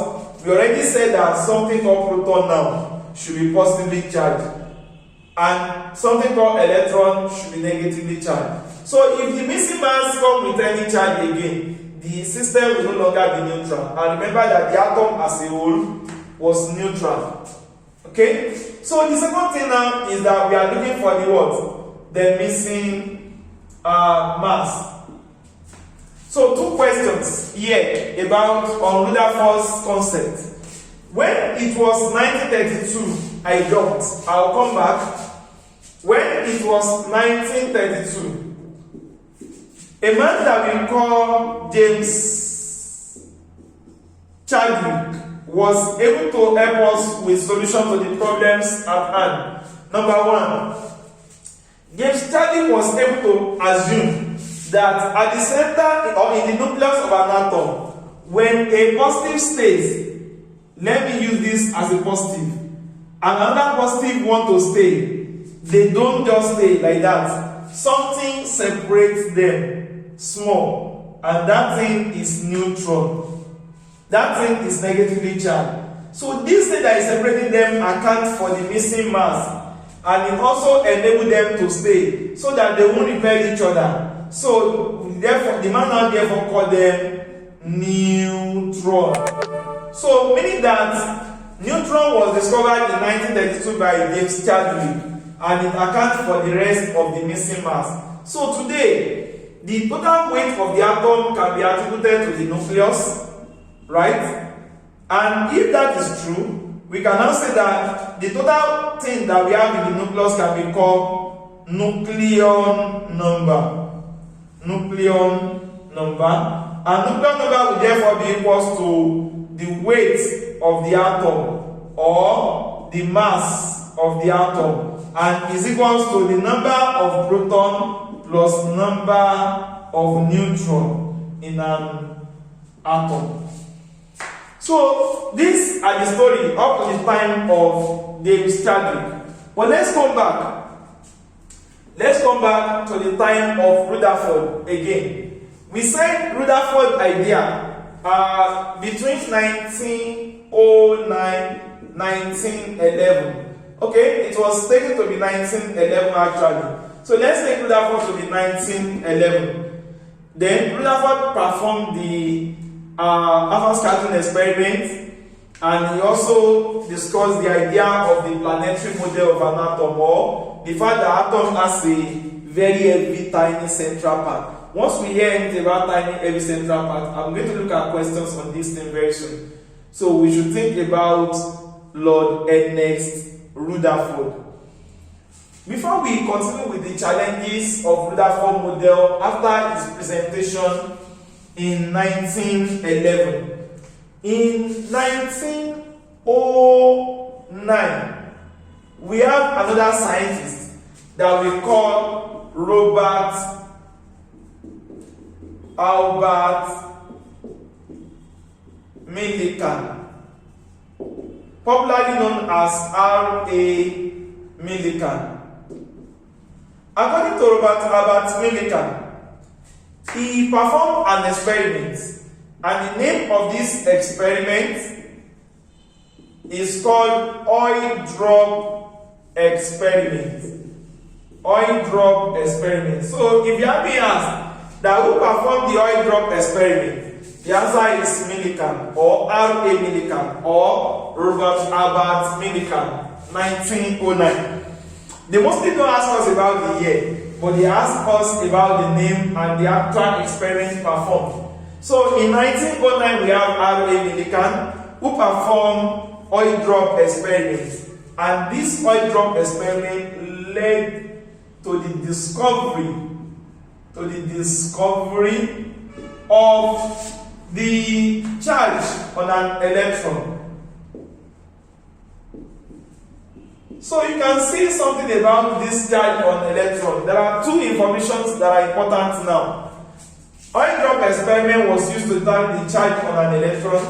Speaker 1: we already said that something called proton now should be positively charged and something called electron should be negatively charged. So if the missing mass comes with any charge again, the system will no longer be neutral. And remember that the atom as a whole was neutral. Okay? So the second thing now is that we are looking for the what? The missing mass. So two questions here about on Rutherford's concept. When it was 1932, I jumped. I'll come back. When it was 1932, a man that we call James Chadwick was able to help us with solution to the problems at hand. Number one, James Chadwick was able to assume that at the center or in the nucleus of an atom, when a positive stays, let me use this as a positive, and another positive want to stay, they don't just stay like that. Something separates them small, and that thing is neutron. That thing is negatively charged. So this thing that is separating them accounts for the missing mass, and it also enables them to stay so that they won't repel each other. So therefore, the man now therefore called them neutron. So meaning that neutron was discovered in 1932 by James Chadwick, and it accounts for the rest of the missing mass. So today, the total weight of the atom can be attributed to the nucleus, right? And if that is true, we can now say that the total thing that we have in the nucleus can be called nucleon number. Nucleon number. And nucleon number will therefore be equal to the weight of the atom or the mass of the atom, and is equal to the number of proton plus number of neutron in an atom. So these are the story up to the time of James Chadwick. But let's come back. Let's come back to the time of Rutherford again. We said Rutherford idea between 1909 1911. Okay, it was taken to be 1911 actually. So let's take Rutherford to be 1911. Then Rutherford performed the alpha scattering experiment, and he also discussed the idea of the planetary model of an atom, or the fact that atom has a very heavy tiny central part. Once we hear anything about tiny heavy central part, I'm going to look at questions on this thing very soon. So we should think about Lord Ernest Rutherford. Before we continue with the challenges of Rutherford model after his presentation in 1911, in 1909, we have another scientist that we call Robert Albert Millikan, popularly known as R.A. Millikan. According to Robert Albert Millikan, he performed an experiment, and the name of this experiment is called oil drop experiment. Oil drop experiment. So if you have been asked that who performed the oil drop experiment? The answer is Millikan, or R.A. Millikan, or Robert Albert Millikan, 1909. They mostly don't ask us about the year, but they ask us about the name and the actual experiment performed. So in 1909 we have R.A. Millikan, who performed oil drop experiments, and this oil drop experiment led to the discovery of the charge on an electron. So you can see something about this charge on electron. There are two informations that are important now. Oil drop experiment was used to determine the charge on an electron.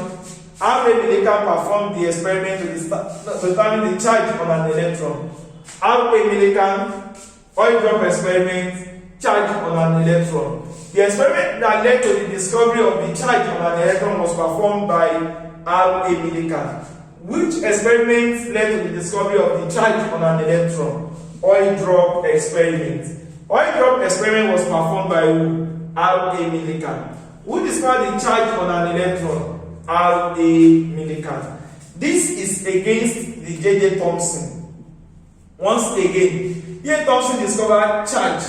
Speaker 1: R.A. Millikan performed the experiment to determine the charge on an electron. R.A. Millikan, oil drop experiment, charge on an electron. The experiment that led to the discovery of the charge on an electron was performed by R.A. Millikan. Which experiment led to the discovery of the charge on an electron? Oil drop experiment. Oil drop experiment was performed by R.A. Millikan. Who discovered the charge on an electron? R.A. Millikan. This is against the J.J. Thomson. Once again, J.J. Thomson discovered charge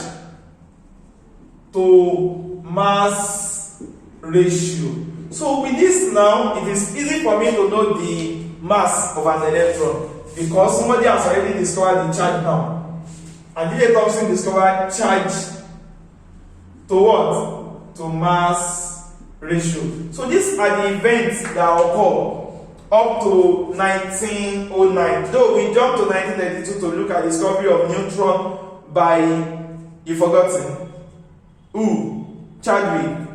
Speaker 1: to mass ratio. So with this now, it is easy for me to know the mass of an electron because somebody has already discovered the charge now. And J.J. Thomson discovered charge to what? To mass ratio. So these are the events that occur up to 1909. Though we jump to 1932 to look at the discovery of neutron by, you forgotten, Chadwick,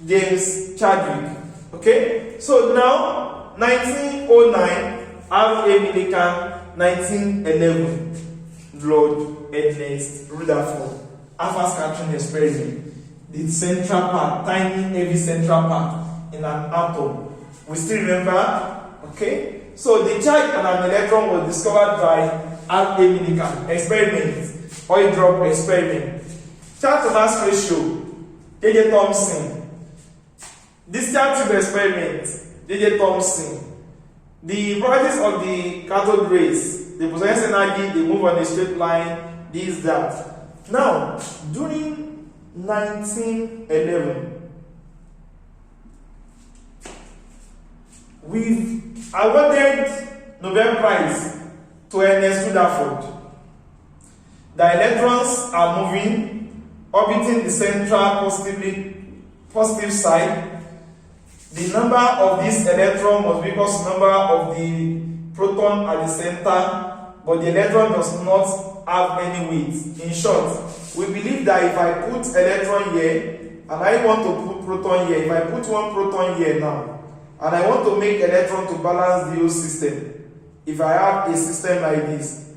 Speaker 1: James Chadwick. Okay, so now 1909, R.A. Millikan, 1911, Lord Ernest Rutherford, alpha scattering experiment. The central part, tiny heavy central part in an atom. We still remember? Okay, so the charge on an electron was discovered by R.A. Millikan. Experiment, oil drop experiment. Charge to mass ratio, J.J. Thomson. Discharge tube experiment, J.J. Thomson. The properties of the cathode rays, they possess energy, they move on a straight line, this, that. Now, during 1911, we've awarded Nobel Prize to Ernest Rutherford. The electrons are moving, orbiting the central positive side. The number of this electron must be equal to the number of the proton at the center, but the electron does not have any weight. In short, we believe that if I put electron here and I want to put proton here, if I put one proton here now and I want to make electron to balance the whole system, if I have a system like this,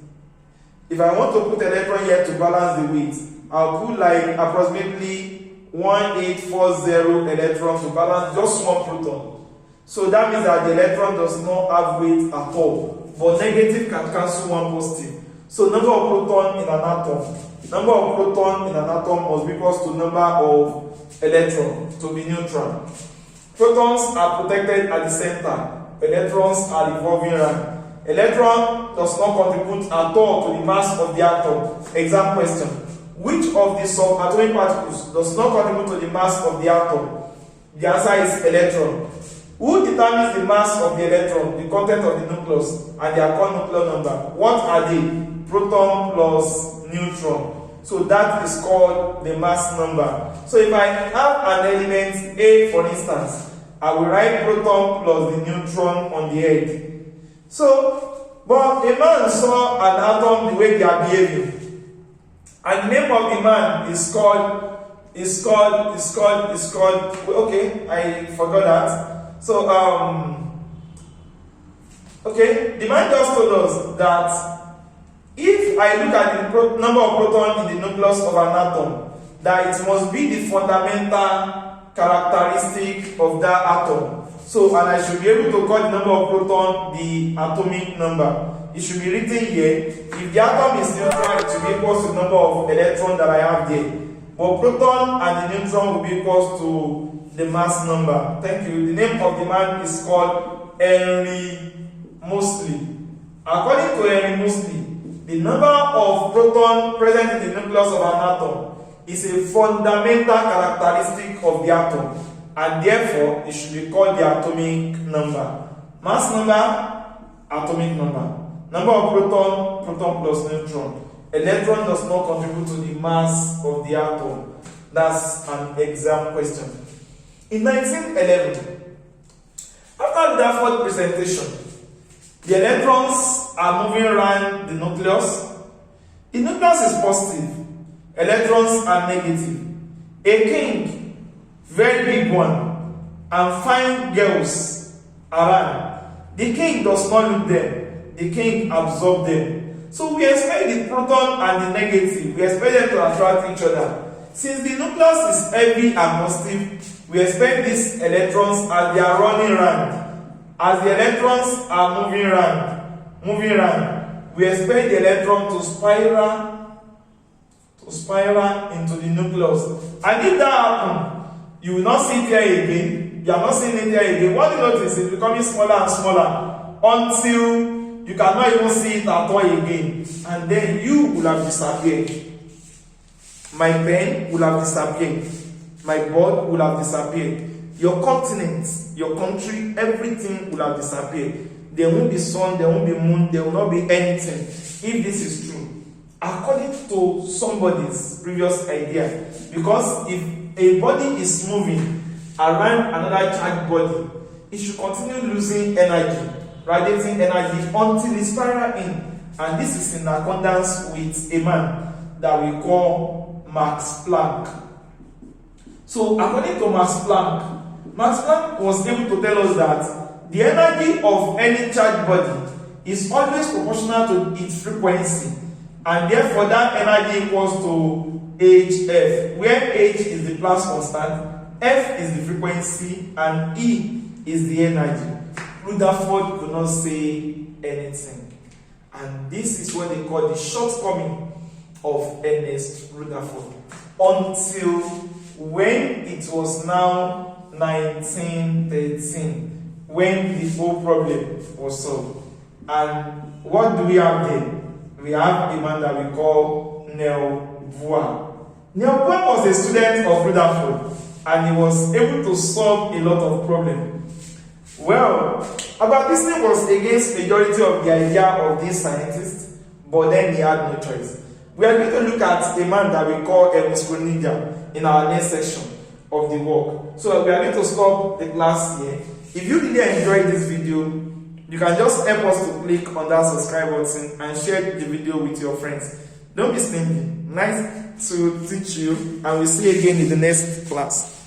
Speaker 1: if I want to put electron here to balance the weight, I'll put like approximately 1840 electrons to balance just one proton. So that means that the electron does not have weight at all, but negative can cancel one positive. So number of proton in an atom, number of proton in an atom must be equal to number of electron to be neutron. Protons are protected at the center, electrons are revolving around. Electron does not contribute at all to the mass of the atom. Exam question: which of the subatomic particles does not contribute to the mass of the atom? The answer is electron. Who determines the mass of the electron, the content of the nucleus, and their core nuclear number? What are they? Proton plus neutron. So that is called the mass number. So if I have an element A, for instance, I will write proton plus the neutron on the head. So, but a man saw an atom the way they are behaving, and the name of the man is called. Okay, I forgot that. So, okay, the man just told us that if I look at the number of protons in the nucleus of an atom, that it must be the fundamental characteristic of that atom. So, and I should be able to call the number of protons the atomic number. It should be written here. If the atom is neutral, it should be equal to the number of electrons that I have there. but proton and the neutron will be equal to the mass number. Thank you. The name of the man is called Henry Moseley. According to Henry Moseley, the number of protons present in the nucleus of an atom is a fundamental characteristic of the atom, and therefore it should be called the atomic number. Mass number, atomic number. Number of proton, proton plus neutron. Electron does not contribute to the mass of the atom. That's an exam question. In 1911, after the Rutherford presentation, the electrons are moving around the nucleus. The nucleus is positive. Electrons are negative. A king, very big one, and fine girls around. The king does not look them. The king absorbs them. So we expect the proton and the negative, we expect them to attract each other. Since the nucleus is heavy and positive, we expect these electrons as they are running around. As the electrons are moving around, we expect the electron to spiral into the nucleus. And if that happens, you will not see it here again. You are not seeing it here again. What you notice is becoming smaller and smaller until you cannot even see it at all again. And then you will have disappeared. My pen will have disappeared. My board will have disappeared. Your continent, your country, everything will have disappeared. There won't be sun, there won't be moon, there will not be anything. If this is true, according to somebody's previous idea, because if a body is moving around another charged body, it should continue losing energy, radiating energy until it spirals in. And this is in accordance with a man that we call Max Planck. So according to Max Planck was able to tell us that the energy of any charged body is always proportional to its frequency, and therefore that energy equals to hf, where h is the Planck's constant, f is the frequency, and E is the energy. Rutherford could not say anything. And this is what they call the shortcoming of Ernest Rutherford. Until when it was now 1913, when the whole problem was solved. And what do we have then? We have a man that we call Neil Bohr. Neil Bohr was a student of Rutherford, and he was able to solve a lot of problems. Well, Abatism was against majority of the idea of these scientists, but then he had no choice. We are going to look at a man that we call Schrödinger in our next section of the work. So we are going to stop the class here. If you really enjoyed this video, you can just help us to click on that subscribe button and share the video with your friends. Don't be stingy. Nice to teach you, and we'll see you again in the next class.